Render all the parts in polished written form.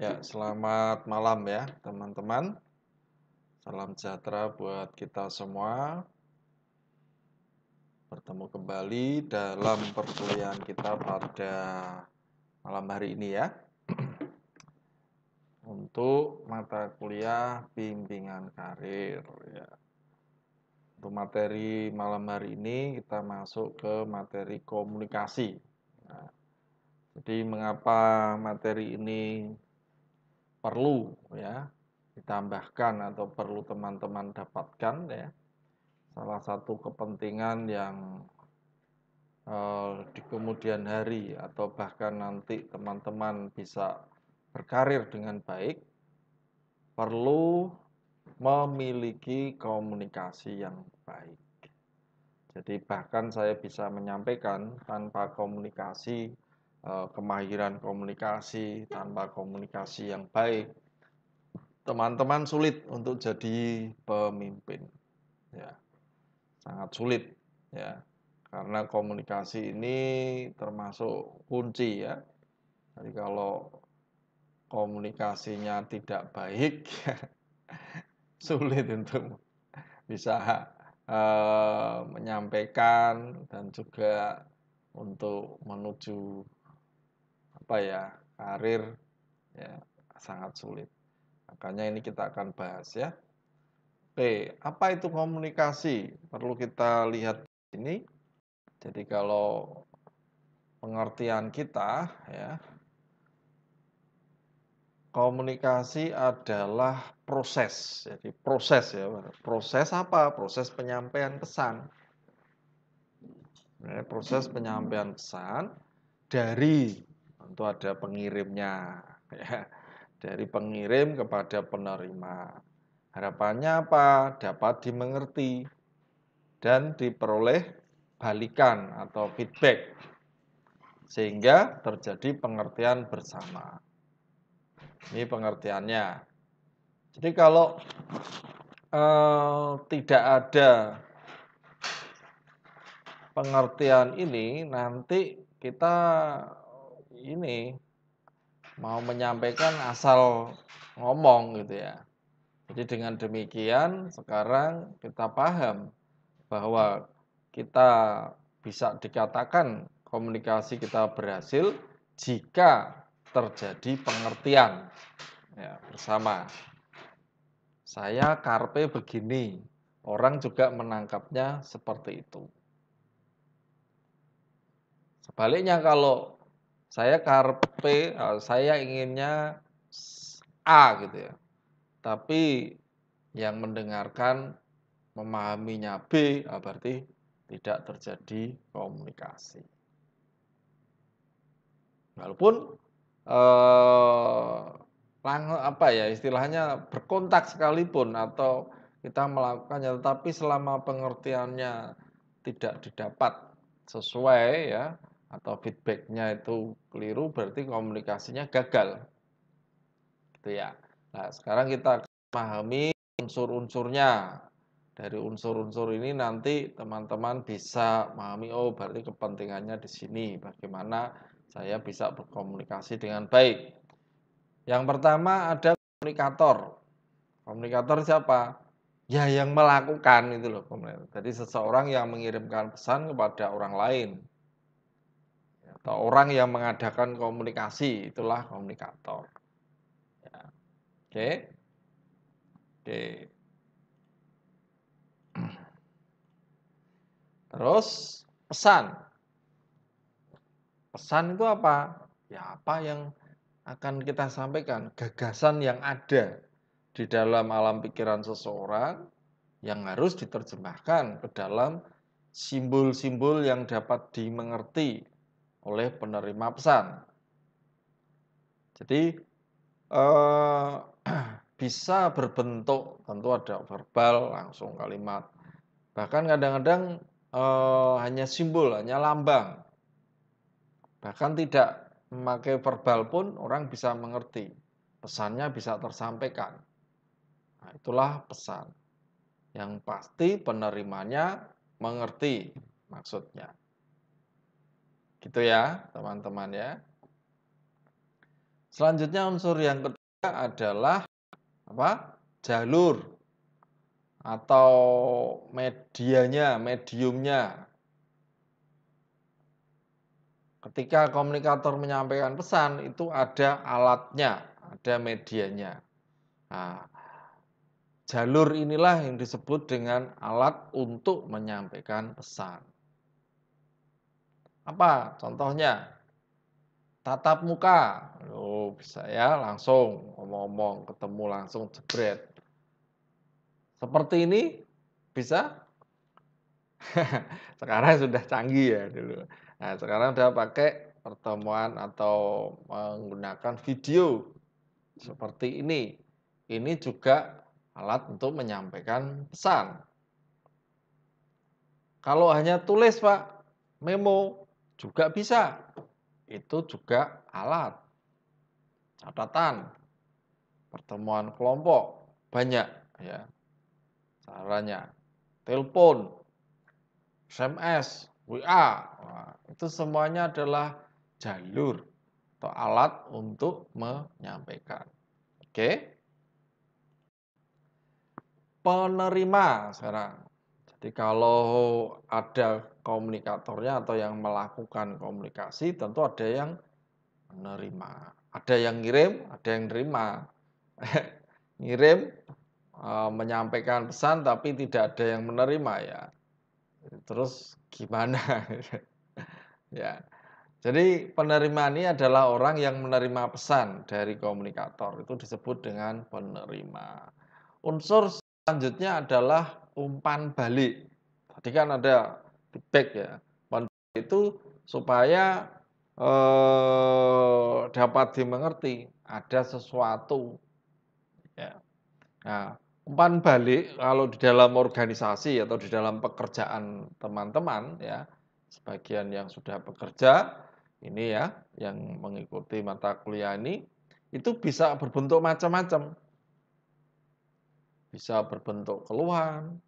Ya, selamat malam ya, teman-teman. Salam sejahtera buat kita semua. Bertemu kembali dalam perkuliahan kita pada malam hari ini ya. Untuk mata kuliah bimbingan karir ya. Untuk materi malam hari ini kita masuk ke materi komunikasi. Nah, jadi mengapa materi ini perlu ya ditambahkan atau perlu teman-teman dapatkan ya. Salah satu kepentingan yang di kemudian hari atau bahkan nanti teman-teman bisa berkarir dengan baik, perlu memiliki komunikasi yang baik. Jadi bahkan saya bisa menyampaikan tanpa komunikasi, kemahiran komunikasi, tanpa komunikasi yang baik, teman-teman sulit untuk jadi pemimpin. Ya, sangat sulit ya. Karena komunikasi ini termasuk kunci ya. Jadi kalau komunikasinya tidak baik, sulit untuk bisa menyampaikan dan juga untuk menuju apa ya karir ya sangat sulit. Makanya ini kita akan bahas ya. Oke, apa itu komunikasi? Perlu kita lihat ini. Jadi kalau pengertian kita ya, komunikasi adalah proses. Jadi proses ya. Proses apa? Proses penyampaian pesan. Proses penyampaian pesan dari tentu ada pengirimnya ya. Dari pengirim kepada penerima. Harapannya apa? Dapat dimengerti dan diperoleh balikan atau feedback sehingga terjadi pengertian bersama. Ini pengertiannya. Jadi kalau tidak ada pengertian ini, nanti kita ini mau menyampaikan asal ngomong gitu ya. Jadi dengan demikian sekarang kita paham bahwa kita bisa dikatakan komunikasi kita berhasil jika terjadi pengertian ya, bersama. Saya karpe begini, orang juga menangkapnya seperti itu. Sebaliknya kalau saya karpe, saya inginnya A gitu ya. Tapi yang mendengarkan memahaminya B, berarti tidak terjadi komunikasi. Walaupun apa ya istilahnya berkontak sekalipun atau kita melakukannya, tetapi selama pengertiannya tidak didapat sesuai ya atau feedbacknya itu keliru, berarti komunikasinya gagal. Gitu ya. Nah, sekarang kita pahami unsur-unsurnya. Dari unsur-unsur ini nanti teman-teman bisa memahami, oh berarti kepentingannya di sini. Bagaimana saya bisa berkomunikasi dengan baik. Yang pertama ada komunikator. Komunikator siapa? Ya yang melakukan itu loh. Jadi seseorang yang mengirimkan pesan kepada orang lain. Atau orang yang mengadakan komunikasi, itulah komunikator. Ya. Oke. Oke. Terus pesan. Pesan itu apa? Ya apa yang akan kita sampaikan, gagasan yang ada di dalam alam pikiran seseorang yang harus diterjemahkan ke dalam simbol-simbol yang dapat dimengerti oleh penerima pesan. Jadi bisa berbentuk, tentu ada verbal, langsung kalimat. Bahkan kadang-kadang hanya simbol, hanya lambang. Bahkan tidak memakai verbal pun orang bisa mengerti. Pesannya bisa tersampaikan. Nah, itulah pesan. Yang pasti penerimanya mengerti maksudnya. Gitu ya, teman-teman ya. Selanjutnya unsur yang ketiga adalah apa? Jalur atau mediumnya. Ketika komunikator menyampaikan pesan itu ada alatnya, ada medianya. Nah, jalur inilah yang disebut dengan alat untuk menyampaikan pesan. Apa contohnya? Tatap muka. Oh, bisa ya langsung ngomong-ngomong, ketemu langsung jebret. Seperti ini bisa? Sekarang sudah canggih ya dulu. Nah, sekarang udah pakai pertemuan atau menggunakan video seperti ini. Ini juga alat untuk menyampaikan pesan. Kalau hanya tulis, Pak, memo juga bisa. Itu juga alat. Catatan, pertemuan kelompok, banyak ya caranya. Telepon, SMS, WA, nah, itu semuanya adalah jalur atau alat untuk menyampaikan. Oke, penerima sekarang. Jadi kalau ada komunikatornya atau yang melakukan komunikasi, tentu ada yang menerima. Ada yang ngirim, ada yang nerima. Ngirim, menyampaikan pesan tapi tidak ada yang menerima ya. Terus gimana? Ya. Jadi penerima ini adalah orang yang menerima pesan dari komunikator. Itu disebut dengan penerima. Unsur selanjutnya adalah umpan balik. Tadi kan ada feedback ya. Umpan balik itu supaya dapat dimengerti ada sesuatu ya. Nah, umpan balik kalau di dalam organisasi atau di dalam pekerjaan teman-teman ya, sebagian yang sudah bekerja ini ya, yang mengikuti mata kuliah ini, itu bisa berbentuk macam-macam. Bisa berbentuk keluhan,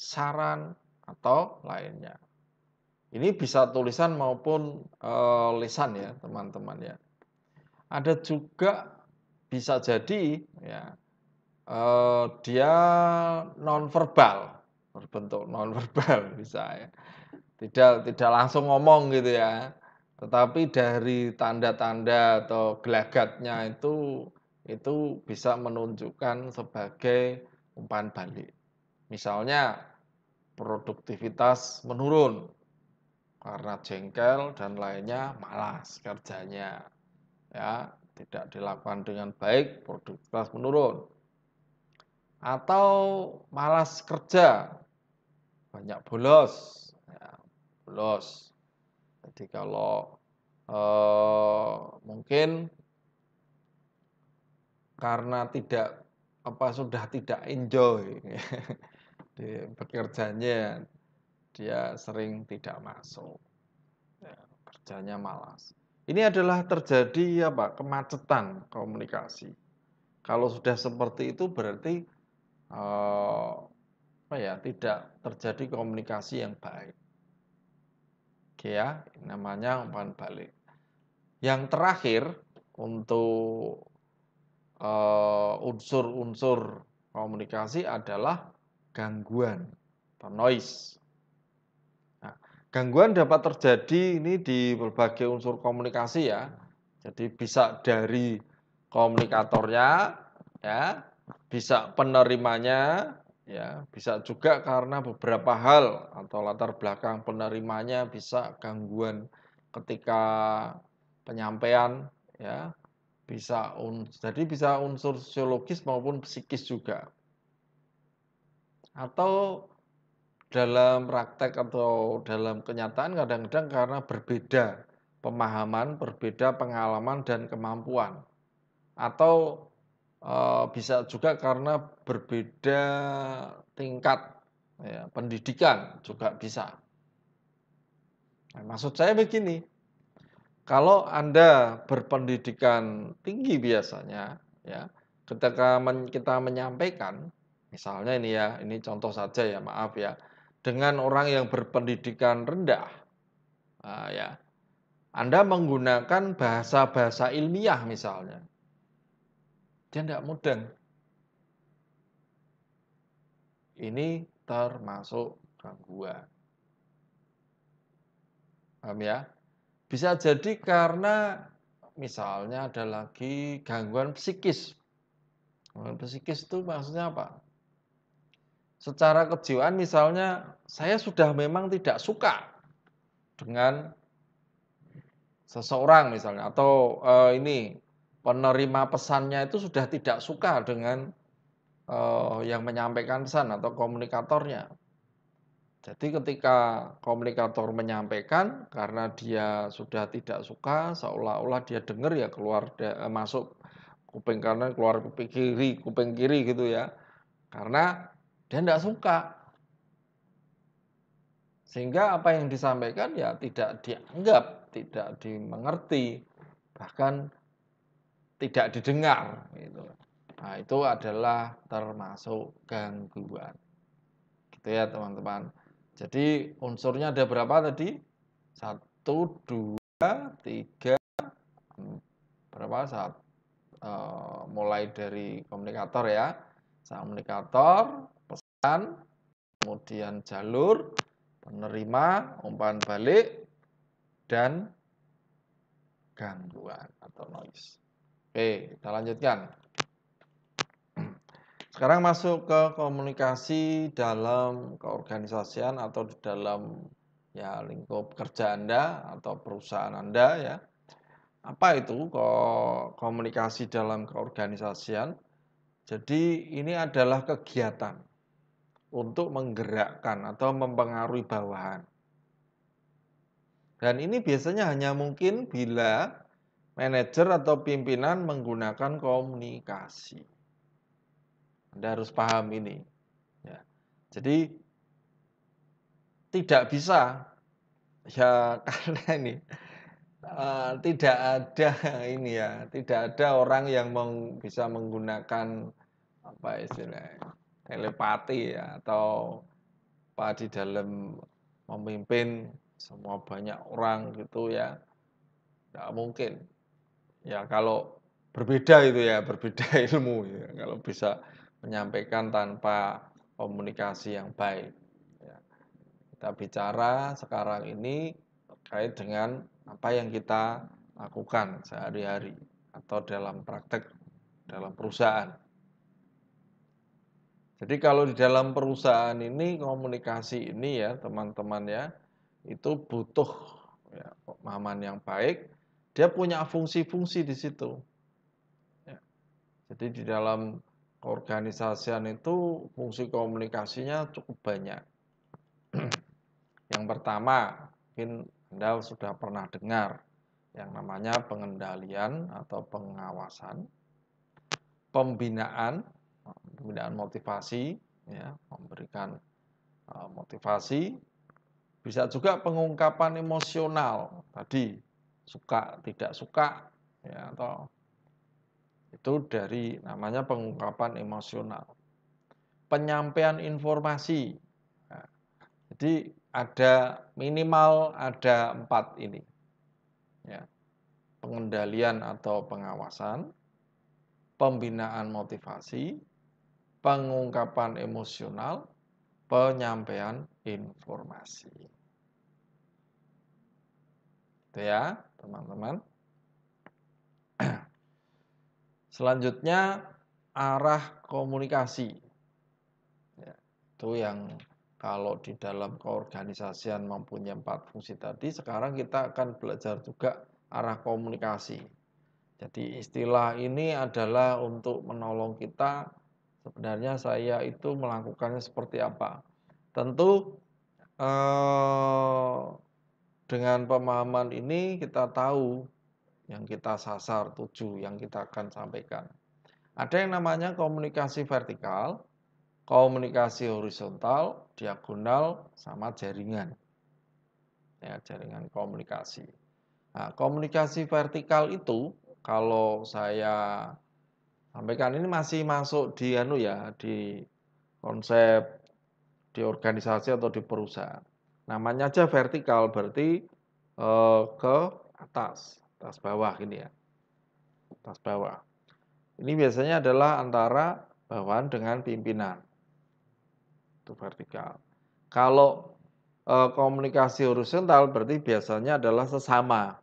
saran, atau lainnya. Ini bisa tulisan maupun lisan ya, teman-teman ya. Ada juga bisa jadi ya dia nonverbal, berbentuk nonverbal bisa ya. Tidak langsung ngomong gitu ya, tetapi dari tanda-tanda atau gelagatnya itu bisa menunjukkan sebagai umpan balik. Misalnya produktivitas menurun karena jengkel dan lainnya malas kerjanya, ya, tidak dilakukan dengan baik, produktivitas menurun. Atau malas kerja, banyak bolos, ya, bolos. Jadi kalau mungkin karena sudah tidak enjoy di bekerjanya, dia sering tidak masuk, ya, kerjanya malas. Ini adalah terjadi kemacetan komunikasi. Kalau sudah seperti itu berarti tidak terjadi komunikasi yang baik. Oke ya, namanya umpan balik. Yang terakhir untuk unsur-unsur komunikasi adalah gangguan atau noise. Nah, gangguan dapat terjadi ini di berbagai unsur komunikasi ya. Jadi bisa dari komunikatornya ya, bisa penerimanya ya, bisa juga karena beberapa hal atau latar belakang penerimanya bisa gangguan ketika penyampaian ya. Jadi bisa unsur sosiologis maupun psikis juga. Atau dalam praktek atau dalam kenyataan kadang-kadang karena berbeda pemahaman, berbeda pengalaman dan kemampuan. Atau bisa juga karena berbeda tingkat ya, pendidikan juga bisa. Nah, maksud saya begini, kalau Anda berpendidikan tinggi biasanya, ya, ketika kita menyampaikan, misalnya ini ya, ini contoh saja ya, maaf ya, dengan orang yang berpendidikan rendah, ya, Anda menggunakan bahasa-bahasa ilmiah misalnya, dia tidak mudeng. Ini termasuk gangguan. Paham ya? Bisa jadi karena misalnya ada lagi gangguan psikis. Gangguan psikis itu maksudnya apa? Secara kejiwaan misalnya saya sudah memang tidak suka dengan seseorang misalnya atau, ini penerima pesannya itu sudah tidak suka dengan, yang menyampaikan pesan atau komunikatornya. Jadi ketika komunikator menyampaikan, karena dia sudah tidak suka, seolah-olah dia dengar ya masuk kuping kanan, keluar kuping kiri gitu ya. Karena dia tidak suka. Sehingga apa yang disampaikan ya tidak dianggap, tidak dimengerti, bahkan tidak didengar gitu. Nah, itu adalah termasuk gangguan. Gitu ya, teman-teman. Jadi unsurnya ada berapa tadi? 1, 2, 3, berapa? Mulai dari komunikator ya. Komunikator, pesan, kemudian jalur, penerima, umpan balik, dan gangguan atau noise. Oke, kita lanjutkan. Sekarang masuk ke komunikasi dalam keorganisasian atau di dalam ya lingkup kerja Anda atau perusahaan Anda ya. Apa itu komunikasi dalam keorganisasian? Jadi ini adalah kegiatan untuk menggerakkan atau mempengaruhi bawahan. Dan ini biasanya hanya mungkin bila manajer atau pimpinan menggunakan komunikasi. Anda harus paham ini. Ya. Jadi tidak bisa ya karena ini tidak ada ini ya, tidak ada orang yang bisa menggunakan apa istilahnya telepati ya atau apa di dalam memimpin semua banyak orang gitu ya, tidak mungkin. Ya kalau berbeda itu ya, berbeda ilmu ya, kalau bisa menyampaikan tanpa komunikasi yang baik. Ya. Kita bicara sekarang ini terkait dengan apa yang kita lakukan sehari-hari atau dalam praktek dalam perusahaan. Jadi kalau di dalam perusahaan ini komunikasi ini ya teman-teman ya, itu butuh ya, pemahaman yang baik. Dia punya fungsi-fungsi di situ. Ya. Jadi di dalam keorganisasian itu fungsi komunikasinya cukup banyak. Yang pertama, mungkin Anda sudah pernah dengar yang namanya pengendalian atau pengawasan, pembinaan, pembinaan motivasi, ya, memberikan motivasi, bisa juga pengungkapan emosional tadi suka tidak suka, ya, atau itu dari namanya pengungkapan emosional, penyampaian informasi. Nah, jadi ada minimal ada 4 ini, ya, pengendalian atau pengawasan, pembinaan motivasi, pengungkapan emosional, penyampaian informasi. Itu ya, teman-teman. Selanjutnya arah komunikasi. Ya, itu yang kalau di dalam keorganisasian mempunyai 4 fungsi tadi, sekarang kita akan belajar juga arah komunikasi. Jadi istilah ini adalah untuk menolong kita sebenarnya saya itu melakukannya seperti apa. Tentu dengan pemahaman ini kita tahu yang kita sasar, tuju, yang kita akan sampaikan. Ada yang namanya komunikasi vertikal, komunikasi horizontal, diagonal, sama jaringan. Ya, jaringan komunikasi. Nah, komunikasi vertikal itu kalau saya sampaikan ini masih masuk di di konsep di organisasi atau di perusahaan. Namanya aja vertikal berarti ke tas bawah gini ya, tas bawah. Ini biasanya adalah antara bawahan dengan pimpinan, itu vertikal. Kalau komunikasi horizontal berarti biasanya adalah sesama,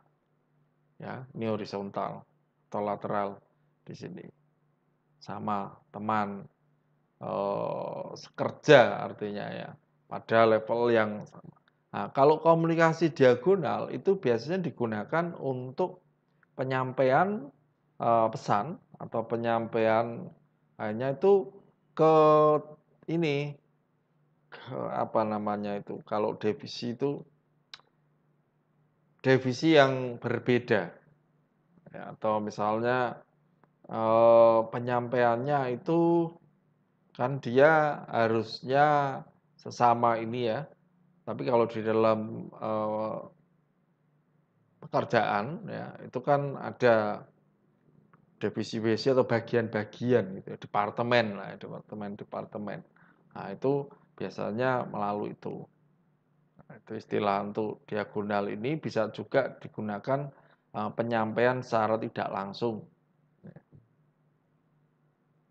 ya, ini horizontal atau lateral di sini, sama teman sekerja artinya ya, pada level yang sama. Nah, kalau komunikasi diagonal itu biasanya digunakan untuk penyampaian pesan atau penyampaian hanya itu ke ini, ke apa namanya itu, kalau divisi yang berbeda, ya, atau misalnya penyampaiannya itu kan dia harusnya sesama ini ya, tapi kalau di dalam pekerjaan ya, itu kan ada divisi-divisi atau bagian-bagian gitu ya, departemen lah ya, departemen-departemen. Nah, itu biasanya melalui itu. Nah, itu istilah untuk diagonal ini bisa juga digunakan penyampaian secara tidak langsung.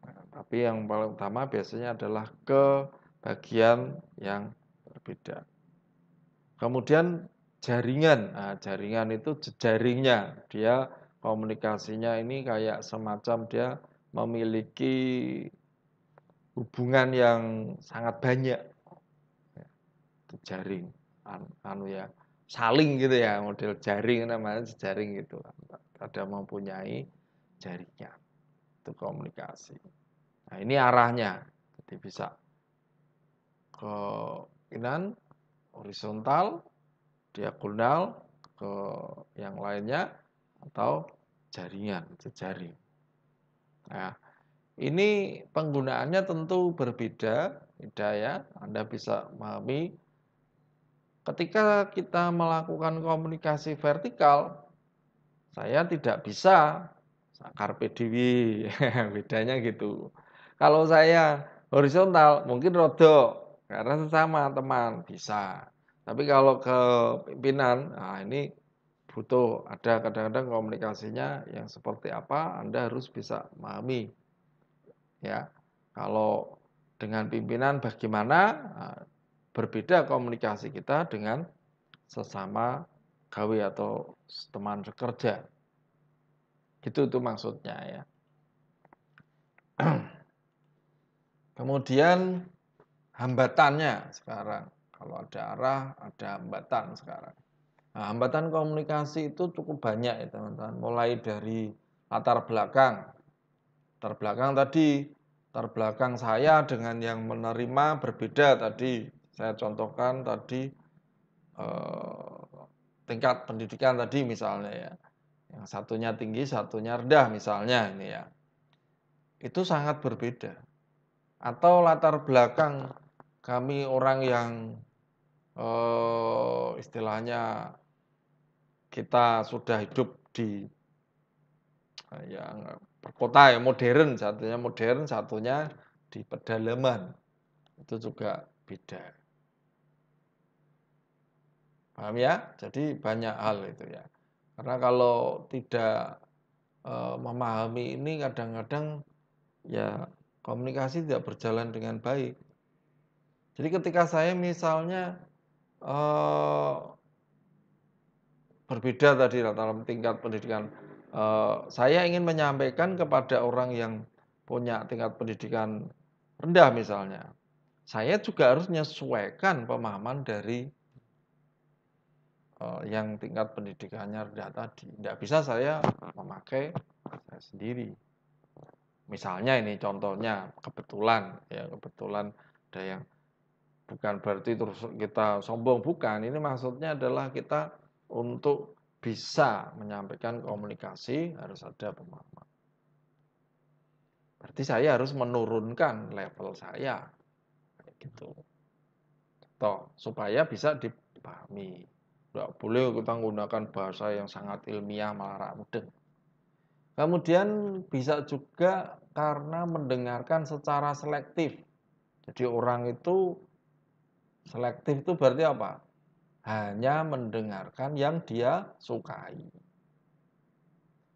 Nah, tapi yang paling utama biasanya adalah ke bagian yang berbeda. Kemudian jaringan. Nah, jaringan itu jejaringnya. Dia komunikasinya ini kayak semacam dia memiliki hubungan yang sangat banyak. Itu jaring. Anu ya, saling gitu ya, model jaring namanya jejaring gitu. Ada mempunyai jaringan. Itu komunikasi. Nah, ini arahnya. Jadi bisa ke kanan, horizontal, diagonal, ke yang lainnya, atau jaringan, jejaring. Nah, ini penggunaannya tentu berbeda, beda ya. Anda bisa memahami ketika kita melakukan komunikasi vertikal, saya tidak bisa carpe diem, bedanya gitu. Kalau saya horizontal mungkin rodok karena sesama teman bisa. Tapi kalau ke pimpinan, nah ini butuh ada kadang-kadang komunikasinya yang seperti apa Anda harus bisa memahami ya. Kalau dengan pimpinan bagaimana, nah, berbeda komunikasi kita dengan sesama gawe atau teman sekerja. Gitu itu maksudnya ya. Kemudian hambatannya sekarang. Kalau ada arah, ada hambatan sekarang. Nah, hambatan komunikasi itu cukup banyak ya teman-teman. Mulai dari latar belakang. Latar belakang tadi, latar belakang saya dengan yang menerima berbeda tadi. Saya contohkan tadi tingkat pendidikan tadi misalnya ya. Yang satunya tinggi, satunya rendah misalnya ini ya. Itu sangat berbeda. Atau latar belakang kami orang yang istilahnya kita sudah hidup di yang perkota ya modern, satunya di pedalaman. Itu juga beda. Paham ya? Jadi banyak hal itu ya. Karena kalau tidak memahami ini kadang-kadang ya komunikasi tidak berjalan dengan baik. Jadi ketika saya misalnya berbeda tadi dalam tingkat pendidikan, saya ingin menyampaikan kepada orang yang punya tingkat pendidikan rendah misalnya, saya juga harus menyesuaikan pemahaman dari yang tingkat pendidikannya rendah tadi. Tidak bisa saya memakai saya sendiri. Misalnya ini contohnya kebetulan ya kebetulan ada yang bukan berarti terus kita sombong, bukan. Ini maksudnya adalah kita untuk bisa menyampaikan komunikasi harus ada pemahaman. Berarti saya harus menurunkan level saya, kayak gitu. Toh, supaya bisa dipahami. Tidak boleh kita menggunakan bahasa yang sangat ilmiah malah mudeng. Kemudian bisa juga karena mendengarkan secara selektif. Jadi orang itu selektif itu berarti apa? Hanya mendengarkan yang dia sukai.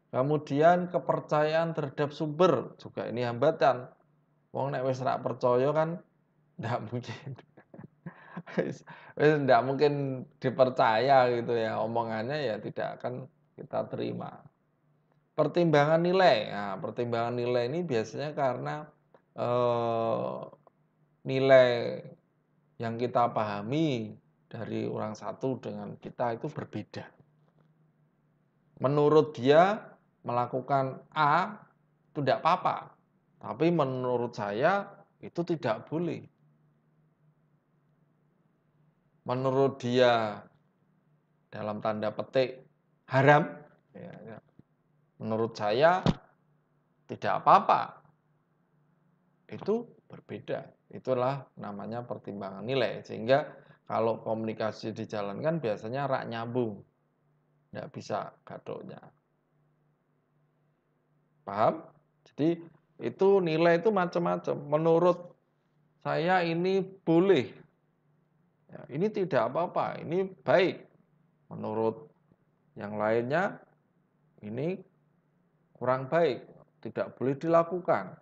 Kemudian kepercayaan terhadap sumber, juga ini hambatan. Wong nek wis ra percaya kan ndak mungkin wis wis ndak mungkin dipercaya gitu ya, omongannya ya tidak akan kita terima. Pertimbangan nilai, nah pertimbangan nilai ini biasanya karena, eee, nilai yang kita pahami dari orang satu dengan kita itu berbeda. Menurut dia melakukan A itu tidak apa-apa, tapi menurut saya itu tidak boleh. Menurut dia dalam tanda petik haram, ya, menurut saya tidak apa-apa, itu berbeda. Itulah namanya pertimbangan nilai. Sehingga kalau komunikasi dijalankan biasanya rak nyambung, tidak bisa gaduhnya. Paham? Jadi itu nilai itu macam-macam. Menurut saya ini boleh, ya, ini tidak apa-apa, ini baik. Menurut yang lainnya ini kurang baik, tidak boleh dilakukan.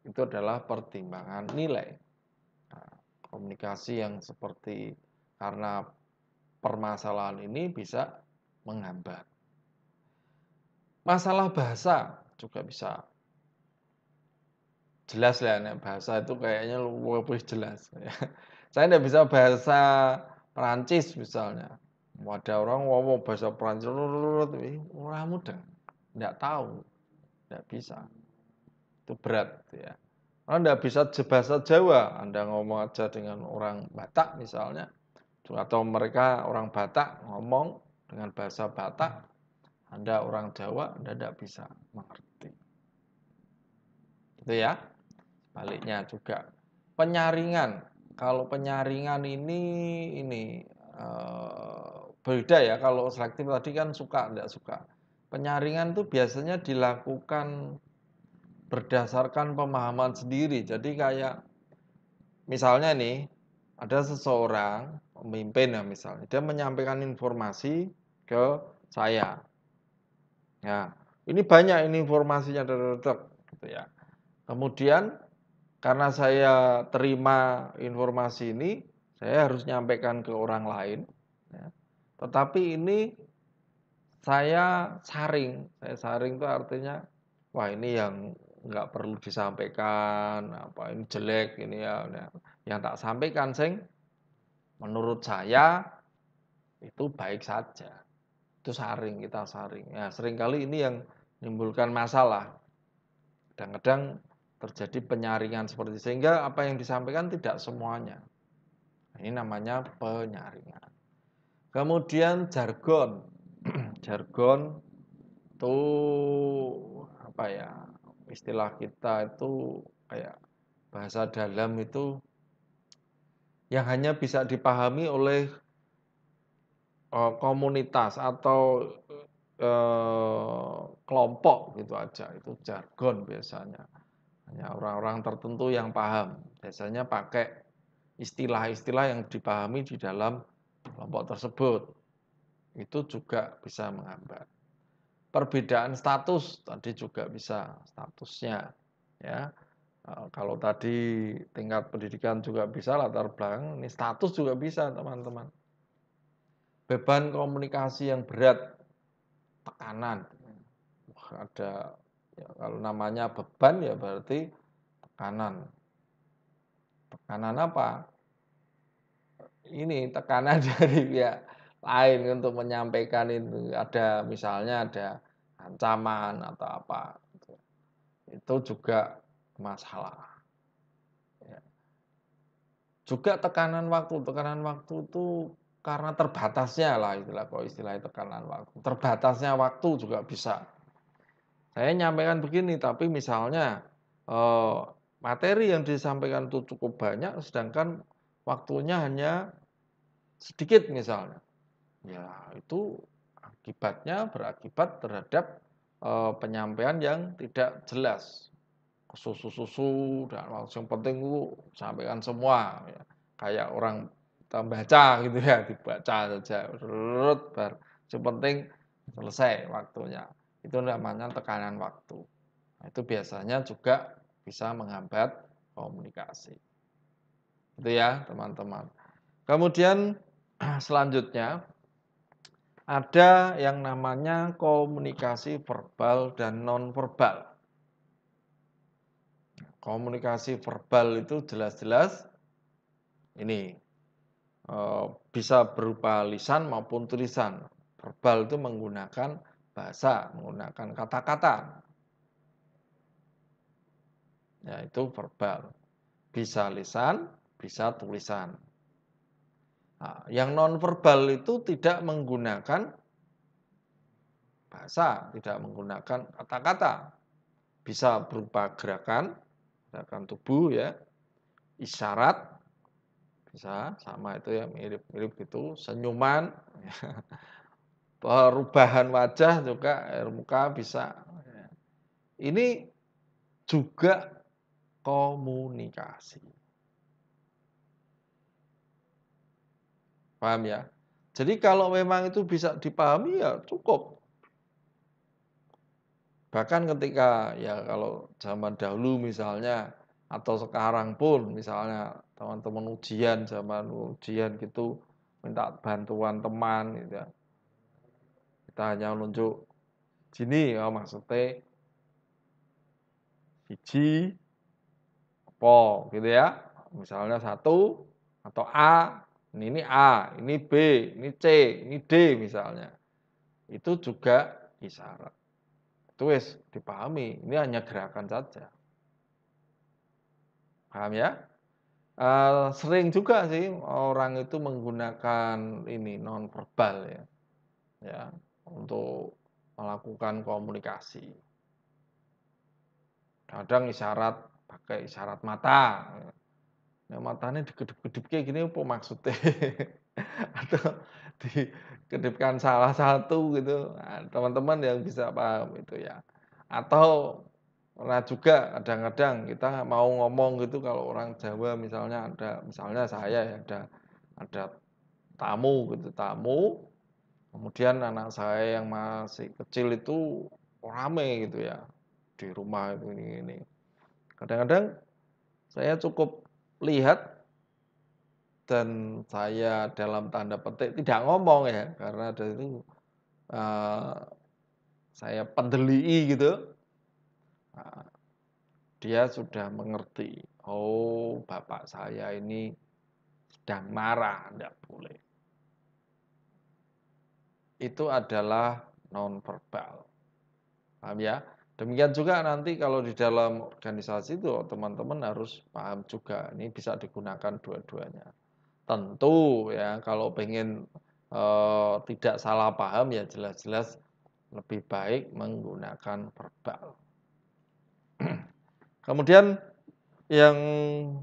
Itu adalah pertimbangan nilai. Nah, komunikasi yang seperti karena permasalahan ini bisa menghambat. Masalah bahasa juga bisa. Jelas lah, nek bahasa itu kayaknya lebih jelas. Saya tidak bisa bahasa Perancis misalnya. Ada orang ngomong bahasa Perancis, orang muda, tidak tahu, tidak bisa. Itu berat ya. Anda tidak bisa bahasa Jawa, Anda ngomong aja dengan orang Batak misalnya, atau mereka orang Batak ngomong dengan bahasa Batak, Anda orang Jawa, Anda tidak bisa mengerti. Itu ya. Baliknya juga penyaringan. Kalau penyaringan ini beda ya. Kalau selektif tadi kan suka, tidak suka. Penyaringan itu biasanya dilakukan berdasarkan pemahaman sendiri. Jadi kayak misalnya nih, ada seseorang pemimpin ya misalnya, dia menyampaikan informasi ke saya. Ya, ini banyak ini informasinya, gitu ya. Kemudian karena saya terima informasi ini, saya harus nyampaikan ke orang lain, ya. Tetapi ini saya saring itu artinya, wah ini yang nggak perlu disampaikan, apa ini jelek ini ya, yang tak sampaikan sing menurut saya itu baik saja. Itu saring, kita saring. Ya seringkali ini yang menimbulkan masalah. Kadang-kadang terjadi penyaringan seperti sehingga apa yang disampaikan tidak semuanya. Ini namanya penyaringan. Kemudian jargon. Jargon itu apa ya? Istilah kita itu kayak bahasa dalam itu yang hanya bisa dipahami oleh komunitas atau kelompok gitu aja. Itu jargon biasanya. Hanya orang-orang tertentu yang paham. Biasanya pakai istilah-istilah yang dipahami di dalam kelompok tersebut. Itu juga bisa menghambat. Perbedaan status tadi juga bisa statusnya, ya. Kalau tadi tingkat pendidikan juga bisa, latar belakang, ini status juga bisa, teman-teman. Beban komunikasi yang berat, tekanan. Ada ya, kalau namanya beban ya berarti tekanan. Tekanan apa? Ini tekanan dari pihak lain untuk menyampaikan itu. Ada misalnya ada ancaman atau apa gitu. Itu juga masalah. Ya. Juga tekanan waktu itu karena terbatasnya lah istilah tekanan waktu. Terbatasnya waktu juga bisa. Saya nyampaikan begini, tapi misalnya eh, materi yang disampaikan itu cukup banyak, sedangkan waktunya hanya sedikit misalnya. Ya, itu akibatnya berakibat terhadap penyampaian yang tidak jelas. Susu-susu dan yang penting itu sampaikan semua ya. Kayak orang kita baca gitu ya, dibaca saja. Yang penting selesai waktunya. Itu namanya tekanan waktu. Nah, itu biasanya juga bisa menghambat komunikasi. Itu ya, teman-teman. Kemudian selanjutnya ada yang namanya komunikasi verbal dan nonverbal. Komunikasi verbal itu jelas-jelas ini bisa berupa lisan maupun tulisan. Verbal itu menggunakan bahasa, menggunakan kata-kata. Ya, itu verbal. Bisa lisan, bisa tulisan. Nah, yang nonverbal itu tidak menggunakan bahasa, tidak menggunakan kata-kata. Bisa berupa gerakan tubuh ya, isyarat, bisa sama itu ya, mirip-mirip gitu, senyuman, perubahan wajah juga, air muka bisa. Ini juga komunikasi. Paham ya? Jadi kalau memang itu bisa dipahami ya cukup. Bahkan ketika ya kalau zaman dahulu misalnya atau sekarang pun misalnya teman-teman ujian, zaman ujian gitu minta bantuan teman gitu ya. Kita hanya nunjuk sini ya maksudnya siji apa gitu ya. Misalnya satu atau A, ini A, ini B, ini C, ini D misalnya. Itu juga isyarat. Itu wis dipahami, ini hanya gerakan saja. Paham ya? Sering juga sih orang itu menggunakan ini nonverbal ya, ya untuk melakukan komunikasi. Kadang isyarat pakai isyarat mata. Ya matanya dikedip-kedip kayak gini apa maksudnya? Atau dikedipkan salah satu gitu. Nah, teman-teman yang bisa paham itu ya. Atau pernah juga kadang-kadang kita mau ngomong gitu kalau orang Jawa misalnya misalnya saya ya ada tamu gitu, kemudian anak saya yang masih kecil itu rame gitu ya di rumah itu ini. Kadang-kadang saya cukup lihat dan saya dalam tanda petik tidak ngomong ya, karena dari itu, eee, saya pendelii gitu, eee, dia sudah mengerti, oh bapak saya ini sedang marah, enggak boleh. Itu adalah nonverbal, paham ya? Demikian juga nanti kalau di dalam organisasi itu teman-teman harus paham juga, ini bisa digunakan dua-duanya. Tentu ya kalau pengen, tidak salah paham ya jelas-jelas lebih baik menggunakan verbal. Kemudian yang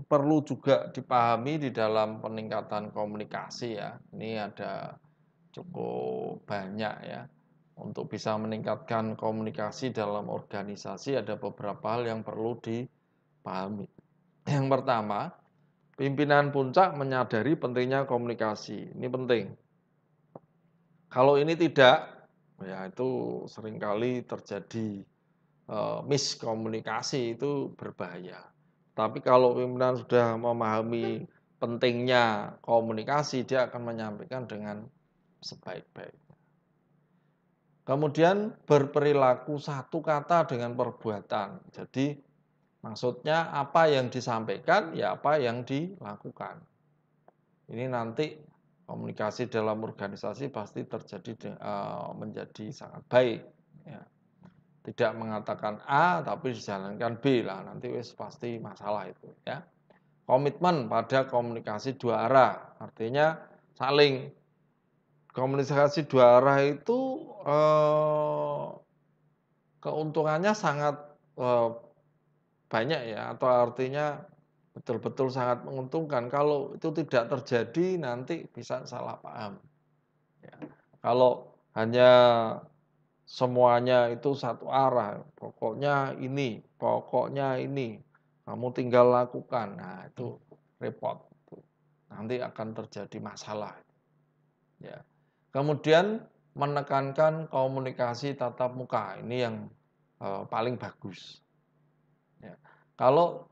perlu juga dipahami di dalam peningkatan komunikasi ya, ini ada cukup banyak ya. Untuk bisa meningkatkan komunikasi dalam organisasi ada beberapa hal yang perlu dipahami. Yang pertama, pimpinan puncak menyadari pentingnya komunikasi. Ini penting. Kalau ini tidak, ya itu seringkali terjadi miskomunikasi itu berbahaya. Tapi kalau pimpinan sudah memahami pentingnya komunikasi, dia akan menyampaikan dengan sebaik-baiknya. Kemudian berperilaku satu kata dengan perbuatan. Jadi maksudnya apa yang disampaikan, ya apa yang dilakukan. Ini nanti komunikasi dalam organisasi pasti terjadi menjadi sangat baik. Ya. Tidak mengatakan A tapi dijalankan B lah nanti wis pasti masalah itu ya. Komitmen pada komunikasi dua arah, artinya saling komunikasi dua arah itu keuntungannya sangat banyak ya atau artinya betul-betul sangat menguntungkan. Kalau itu tidak terjadi nanti bisa salah paham. Ya. Kalau hanya semuanya itu satu arah, pokoknya ini, kamu tinggal lakukan. Nah, itu repot. Nanti akan terjadi masalah. Ya. Kemudian menekankan komunikasi tatap muka. Ini yang paling bagus. Ya. Kalau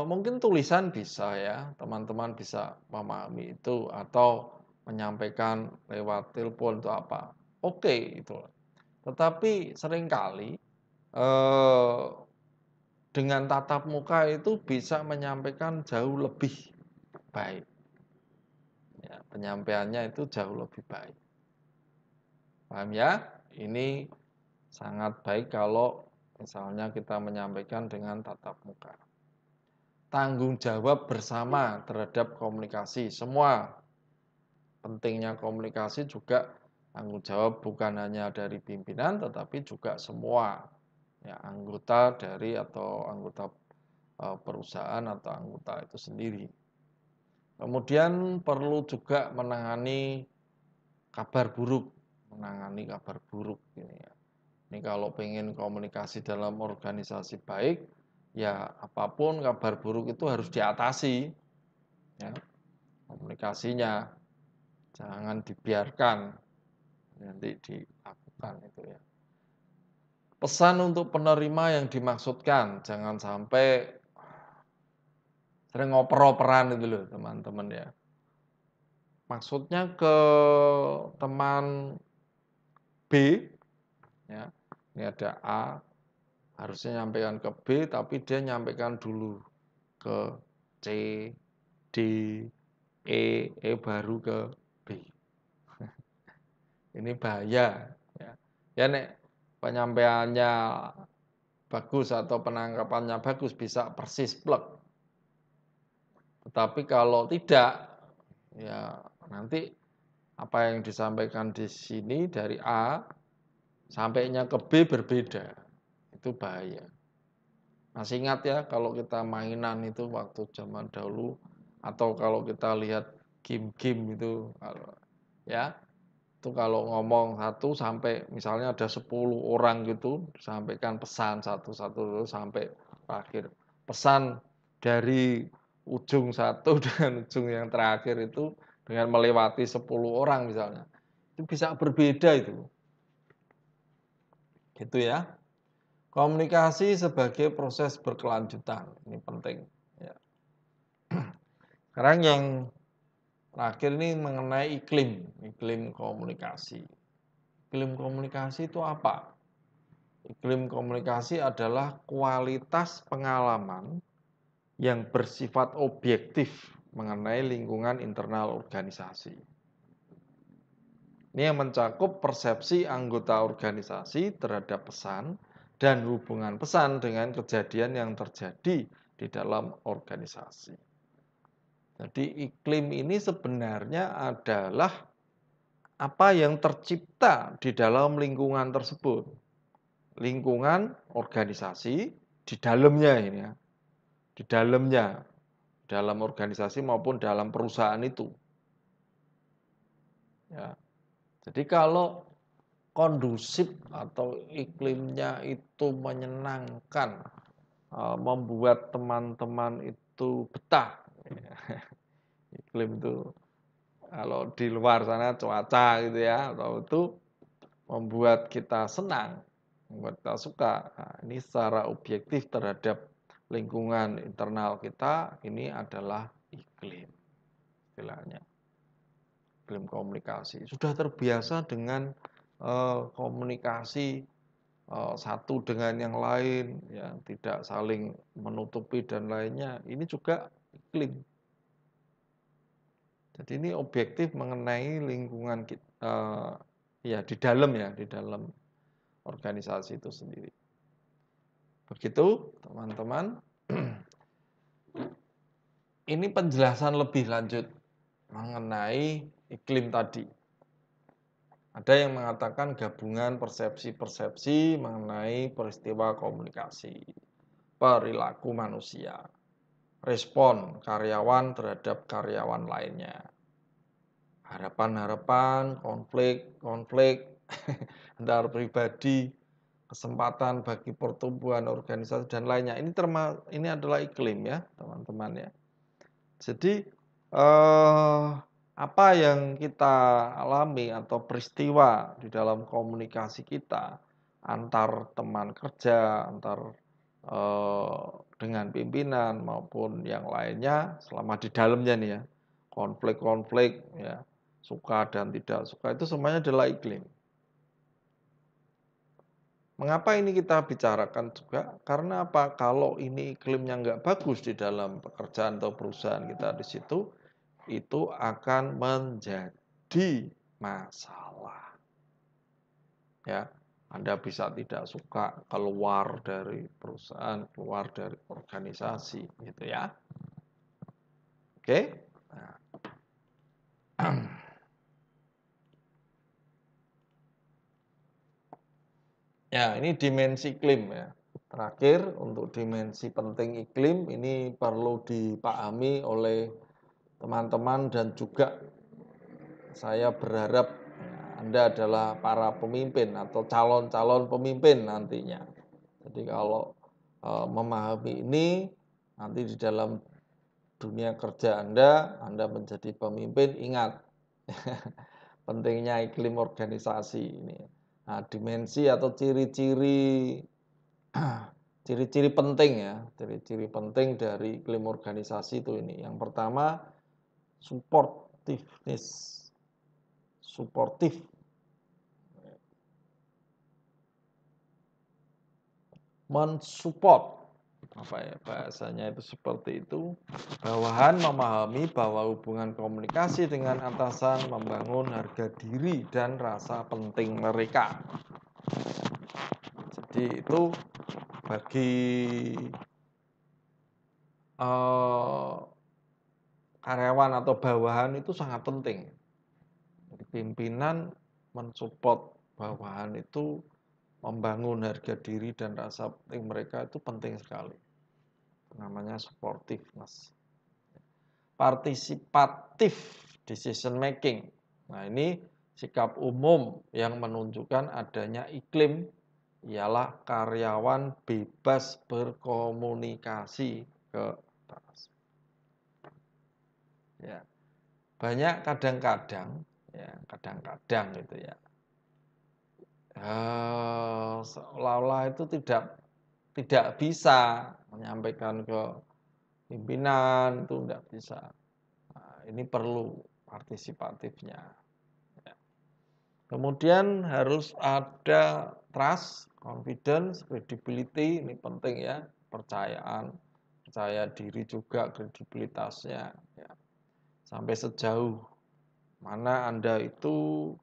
mungkin tulisan bisa ya, teman-teman bisa memahami itu atau menyampaikan lewat telepon itu apa. Oke itu. Tetapi seringkali eh, dengan tatap muka itu bisa menyampaikan jauh lebih baik. Ya, penyampaiannya itu jauh lebih baik. Paham ya? Ini sangat baik kalau misalnya kita menyampaikan dengan tatap muka. Tanggung jawab bersama terhadap komunikasi. Semua pentingnya komunikasi juga tanggung jawab bukan hanya dari pimpinan tetapi juga semua ya, anggota dari atau anggota perusahaan atau anggota itu sendiri. Kemudian perlu juga menangani kabar buruk, ini ya. Ini kalau pengen komunikasi dalam organisasi baik, ya apapun kabar buruk itu harus diatasi, ya komunikasinya, jangan dibiarkan nanti dilakukan itu ya. Pesan untuk penerima yang dimaksudkan, jangan sampai sering ngoper-operan itu loh teman-teman ya. Maksudnya ke teman B, ya ini ada A, harusnya nyampaikan ke B, tapi dia nyampaikan dulu ke C, D, E baru ke B. Ini bahaya. Ya, ya nek penyampaiannya bagus atau penangkapannya bagus bisa persis plek. Tetapi kalau tidak, ya nanti apa yang disampaikan di sini dari A sampainya ke B berbeda. Itu bahaya. Masih ingat ya kalau kita mainan itu waktu zaman dahulu atau kalau kita lihat game-game itu ya itu kalau ngomong satu sampai misalnya ada 10 orang gitu disampaikan pesan satu-satu sampai akhir. Pesan dari ujung satu dan ujung yang terakhir itu dengan melewati 10 orang misalnya. Itu bisa berbeda itu. Gitu ya. Komunikasi sebagai proses berkelanjutan, ini penting. Ya. Sekarang yang terakhir ini mengenai iklim komunikasi. Iklim komunikasi itu apa? Iklim komunikasi adalah kualitas pengalaman yang bersifat objektif mengenai lingkungan internal organisasi. Ini yang mencakup persepsi anggota organisasi terhadap pesan dan hubungan pesan dengan kejadian yang terjadi di dalam organisasi. Jadi iklim ini sebenarnya adalah apa yang tercipta di dalam lingkungan tersebut. Lingkungan organisasi di dalamnya ini ya. Di dalamnya, dalam organisasi maupun dalam perusahaan itu. Ya. Jadi kalau kondusif atau iklimnya itu menyenangkan, membuat teman-teman itu betah. Iklim itu kalau di luar sana cuaca gitu ya, atau itu membuat kita senang, membuat kita suka. Nah, ini secara objektif terhadap lingkungan internal kita, ini adalah iklim, istilahnya. Iklim komunikasi. Sudah terbiasa dengan komunikasi satu dengan yang lain, yang tidak saling menutupi dan lainnya. Ini juga iklim. Jadi ini objektif mengenai lingkungan kita, ya di dalam organisasi itu sendiri. Begitu teman-teman. Ini penjelasan lebih lanjut mengenai iklim tadi. Ada yang mengatakan gabungan persepsi-persepsi mengenai peristiwa komunikasi, perilaku manusia, respon karyawan terhadap karyawan lainnya, harapan-harapan, konflik antar pribadi, kesempatan bagi pertumbuhan organisasi dan lainnya. Ini adalah iklim ya, teman-teman ya. Jadi apa yang kita alami atau peristiwa di dalam komunikasi kita antar teman kerja, antar dengan pimpinan maupun yang lainnya selama di dalamnya nih ya, konflik-konflik ya, suka dan tidak suka itu semuanya adalah iklim. Mengapa ini kita bicarakan juga? Karena apa? Kalau ini iklimnya nggak bagus di dalam pekerjaan atau perusahaan kita di situ, itu akan menjadi masalah. Ya, Anda bisa tidak suka keluar dari perusahaan, keluar dari organisasi, gitu ya. Oke? Nah. Ya, ini dimensi iklim ya. Terakhir, untuk dimensi penting iklim, ini perlu dipahami oleh teman-teman dan juga saya berharap Anda adalah para pemimpin atau calon-calon pemimpin nantinya. Jadi kalau memahami ini, nanti di dalam dunia kerja Anda menjadi pemimpin, ingat pentingnya iklim organisasi ini. Nah, dimensi atau ciri-ciri ciri-ciri penting ya, ciri-ciri penting dari iklim organisasi itu ini. Yang pertama, supportiveness. Suportif. Mensupport. Apa ya bahasanya itu seperti itu. Bawahan memahami bahwa hubungan komunikasi dengan atasan membangun harga diri dan rasa penting mereka. Jadi itu bagi karyawan atau bawahan itu sangat penting. Jadi pimpinan mensupport bawahan itu membangun harga diri dan rasa penting mereka itu penting sekali. Namanya supportiveness. Partisipatif decision making. Nah, ini sikap umum yang menunjukkan adanya iklim ialah karyawan bebas berkomunikasi ke atas. Ya. Banyak kadang-kadang gitu ya. Seolah-olah itu tidak bisa menyampaikan ke pimpinan, itu tidak bisa. Nah, ini perlu partisipatifnya. Ya. Kemudian harus ada trust, confidence, credibility, ini penting ya, percayaan, percaya diri juga kredibilitasnya. Ya. Sampai sejauh mana Anda itu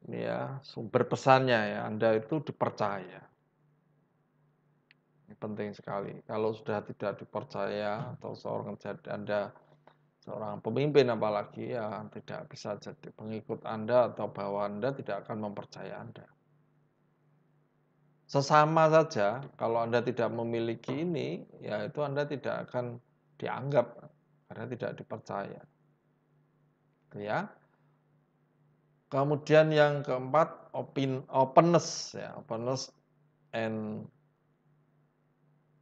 ini ya sumber pesannya ya, Anda itu dipercaya. Ini penting sekali. Kalau sudah tidak dipercaya atau Anda seorang pemimpin apalagi ya tidak bisa jadi pengikut Anda atau bawahan Anda tidak akan mempercayai Anda. Sesama saja kalau Anda tidak memiliki ini, ya itu Anda tidak akan dianggap karena tidak dipercaya. Ya. Kemudian yang keempat, openness ya, openness and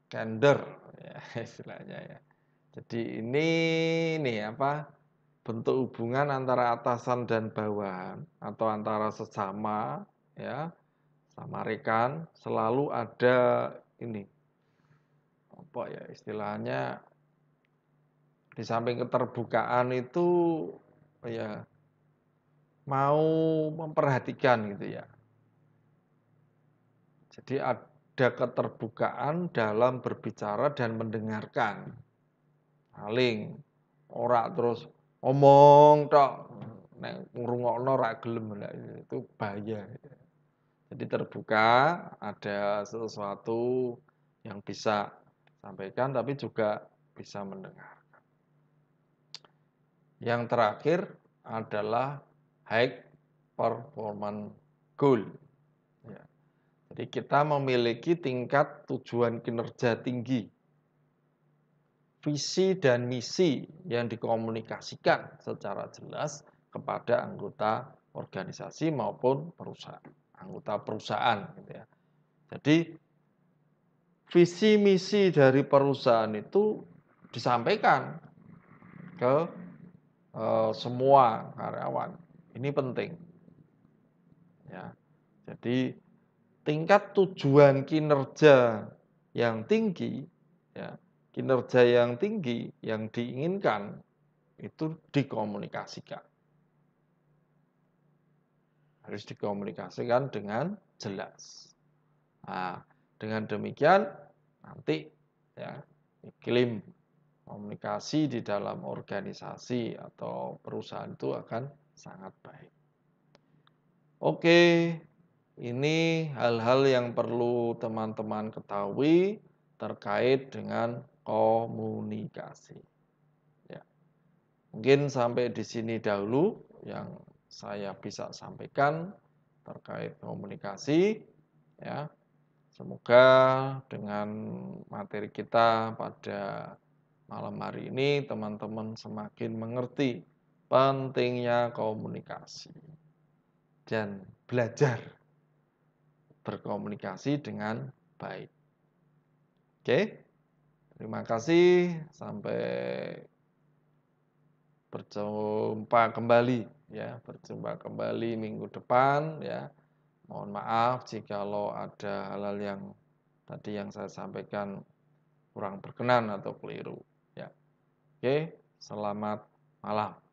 candor ya istilahnya ya. Jadi ini nih apa? Bentuk hubungan antara atasan dan bawahan atau antara sesama ya, sama rekan selalu ada ini apa ya istilahnya di samping keterbukaan itu ya mau memperhatikan gitu ya. Jadi ada keterbukaan dalam berbicara dan mendengarkan. Saling ora terus omong tok nek ngrungokno ra gelem itu bahaya. Jadi terbuka, ada sesuatu yang bisa disampaikan tapi juga bisa mendengar. Yang terakhir adalah high performance goal. Ya. Jadi kita memiliki tingkat tujuan kinerja tinggi. Visi dan misi yang dikomunikasikan secara jelas kepada anggota organisasi maupun perusahaan, anggota perusahaan gitu ya. Jadi visi misi dari perusahaan itu disampaikan ke semua karyawan. Ini penting, ya. Jadi tingkat tujuan kinerja yang tinggi, ya, kinerja yang tinggi yang diinginkan itu dikomunikasikan. Harus dikomunikasikan dengan jelas. Nah, dengan demikian nanti ya iklim komunikasi di dalam organisasi atau perusahaan itu akan sangat baik. Oke, ini hal-hal yang perlu teman-teman ketahui terkait dengan komunikasi. Ya, mungkin sampai di sini dahulu yang saya bisa sampaikan terkait komunikasi. Ya, semoga dengan materi kita pada malam hari ini teman-teman semakin mengerti pentingnya komunikasi dan belajar berkomunikasi dengan baik. Oke, terima kasih. Sampai berjumpa kembali ya, berjumpa kembali minggu depan ya. Mohon maaf jikalau ada hal-hal yang tadi yang saya sampaikan kurang berkenan atau keliru ya. Oke, selamat malam.